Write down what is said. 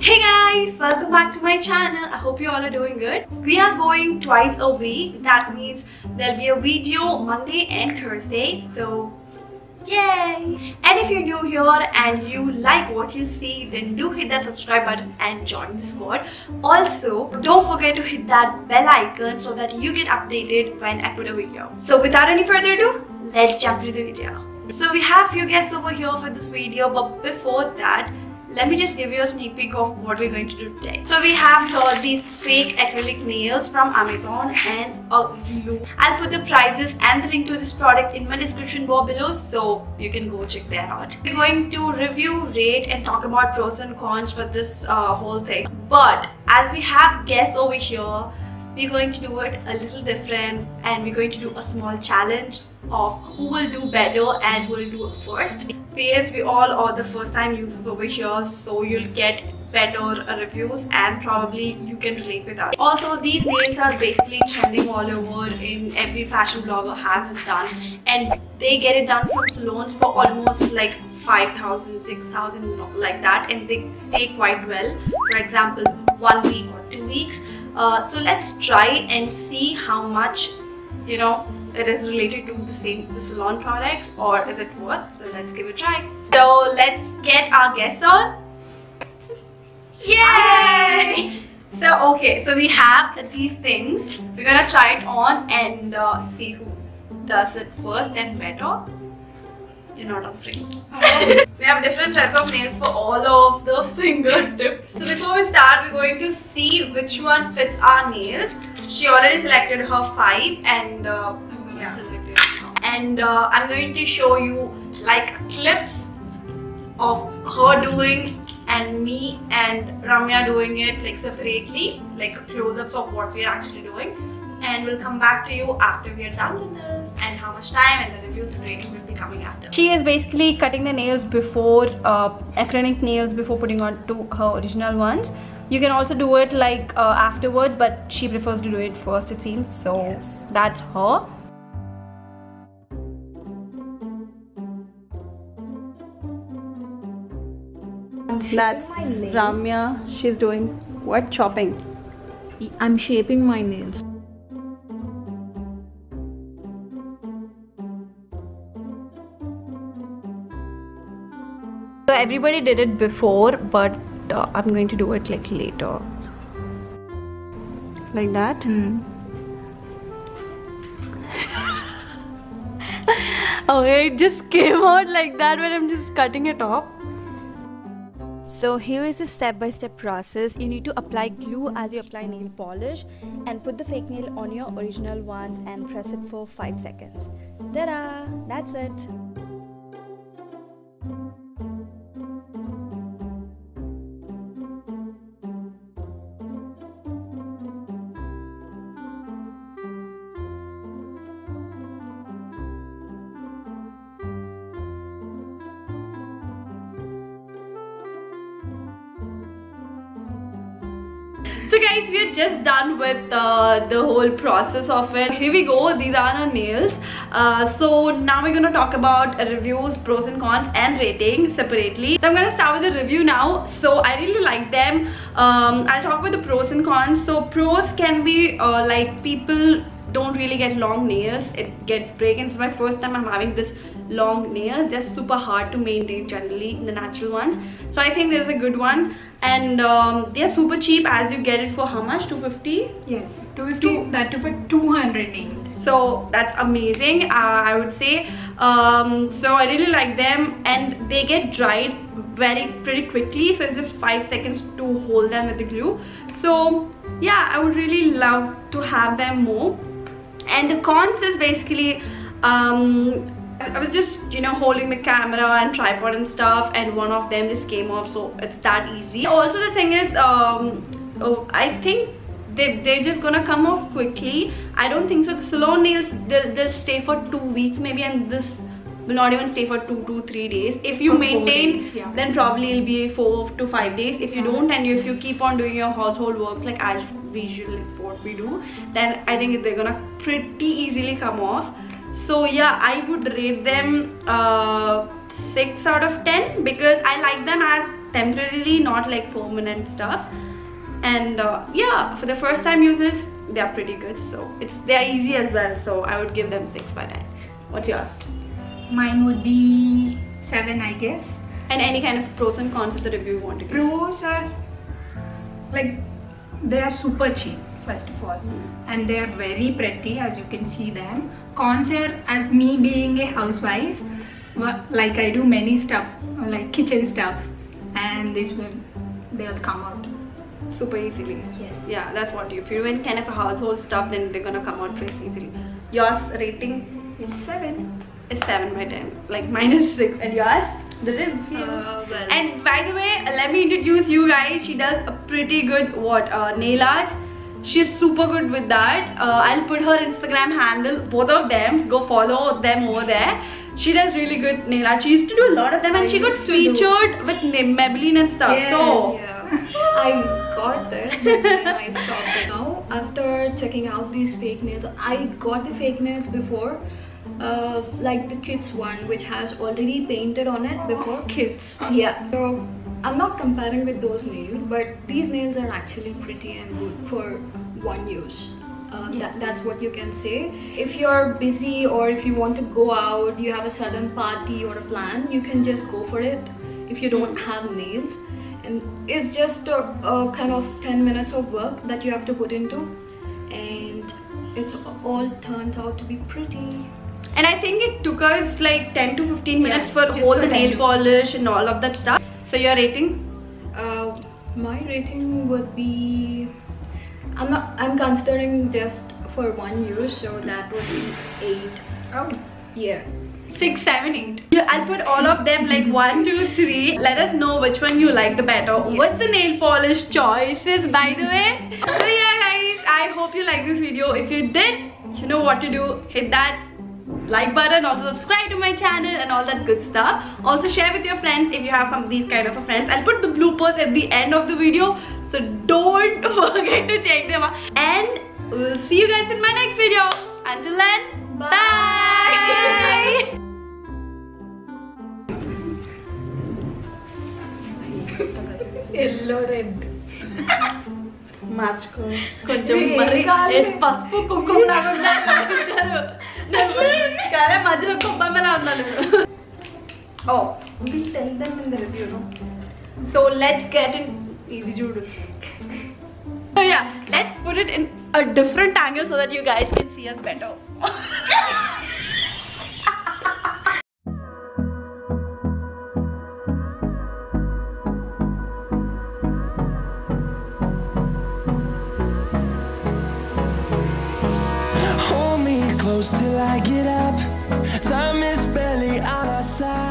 Hey guys, welcome back to my channel. I hope you all are doing good. We are going twice a week. That means there'll be a video Monday and Thursday. So yay! And if you're new here and you like what you see, then do hit that subscribe button and join the squad. Also, don't forget to hit that bell icon so that you get updated when I put a video. So without any further ado, let's jump into the video. So we have few guests over here for this video, but before that, let me just give you a sneak peek of what we're going to do today. So we have these fake acrylic nails from Amazon and a glue. I'll put the prices and the link to this product in my description bar below, so you can go check that out. We're going to review, rate and talk about pros and cons for this whole thing. But as we have guests over here, we're going to do it a little different and we're going to do a small challenge of who will do better and who will do it first. Because we all are the first time users over here, so you'll get better reviews and probably you can relate with us. Also, these nails are basically trending all over, in every fashion blogger has it done, and they get it done from salons for almost like 5,000, 6,000 like that, and they stay quite well. For example, 1 week or 2 weeks. So let's try and see how much, you know, it is related to the salon products, or is it worth? So let's give it a try. So let's get our guests on. Yay! So okay, so we have these things. We're gonna try it on and see who does it first and better. You're not on free. We have different sets of nails for all of the fingertips. So before we start, we're going to see which one fits our nails. She already selected her 5 and I'm going to show you like clips of her doing and me and Ramya doing it like separately, like close-ups of what we're actually doing, and we'll come back to you after we are done with this and how much time, and the reviews and ratings will be coming after. She is basically cutting the nails before acrylic nails before putting on to her original ones. You can also do it like afterwards, but she prefers to do it first, it seems. So yes, that's her. That's Ramya. She's doing what? Chopping. I'm shaping my nails. So everybody did it before, but I'm going to do it like later. Like that. Okay, it just came out like that when I'm just cutting it off. So here is the step-by-step process. You need to apply glue as you apply nail polish and put the fake nail on your original ones and press it for 5 seconds. Ta-da! That's it. So guys, we are just done with the whole process of it. Here we go, these are our nails. So now we're going to talk about reviews, pros and cons and rating separately. So I'm going to start with the review now. So I really like them. I'll talk about the pros and cons. So pros can be like people don't really get long nails. It gets breaking. It's my first time I'm having this long nails. They're super hard to maintain generally, the natural ones. So I think there's a good one. And they're super cheap, as you get it for how much? 250? Yes, 250. That too for 200 nails. So that's amazing, I would say. So I really like them, and they get dried pretty quickly. So it's just 5 seconds to hold them with the glue. So yeah, I would really love to have them more. And the cons is basically I was just, you know, holding the camera and tripod and stuff, and one of them just came off, so it's that easy. Also the thing is, I think they're just gonna come off quickly. I don't think so. The salon nails, they'll stay for 2 weeks maybe, and this will not even stay for 2 to 3 days. If you maintain, then probably it'll be 4 to 5 days. If you don't, and if you keep on doing your household works like as usually what we do, then I think they're gonna pretty easily come off. So yeah, I would rate them 6 out of 10 because I like them as temporarily, not like permanent stuff. And yeah, for the first time users, they are pretty good. So they are easy as well. So I would give them 6/10. What's yours? Mine would be 7, I guess. And any kind of pros and cons of the review you want to give? Pros are like they are super cheap, first of all, and they are very pretty, as you can see them. Cons are, as me being a housewife, like I do many stuff like kitchen stuff, and they'll come out super easily. Yes. Yeah, that's what you. If you're doing kind of a household stuff, then they're gonna come out pretty easily. Yours rating is 7. Is 7/10. Like mine is 6. And yours? The review. Well. And by the way, let me introduce you guys. She does a pretty good nail art. She's super good with that. I'll put her Instagram handle, both of them. Go follow them over there. She does really good nail art. She used to do a lot of them, and she got featured with Maybelline and stuff. Yes. So I got that, but then I stopped it. Now, after checking out these fake nails, I got the fake nails before, like the kids one, which has already painted on it before. kids. Yeah. So I'm not comparing with those nails, but these nails are actually pretty and good for one use. Yes. That's what you can say. If you're busy or if you want to go out, you have a sudden party or a plan, you can just go for it if you don't have nails. And it's just a kind of 10 minutes of work that you have to put into, and it's all turns out to be pretty. And I think it took us like 10 to 15 minutes Yes, for just all for the 10 nail to- polish and all of that stuff. So your rating? My rating would be, I'm considering just for one use, so that would be 8. Oh. Yeah. 6, 7, 8. Yeah, I'll put all of them like 1, 2, 3. Let us know which one you like the better. Yes. What's the nail polish choices, by the way? So yeah guys, I hope you like this video. If you did, you know what to do. Hit that like button, also subscribe to my channel and all that good stuff. Also share with your friends if you have some of these kind of friends. I'll put the bloopers at the end of the video, so don't forget to check them out. And we'll see you guys in my next video. Until then, bye. Yellow red. మార్చుకో కొంచెం మరి పసుపు కుంకుమ కానీ మధ్యలో కొబ్బరిలా ఉన్నాను. Oh, we'll tell them in the review, no? So let's get in ఇది చూడు. So yeah, let's put it in a different angle so that you guys can see us better. Hold me close till I get up. Time is barely on our side.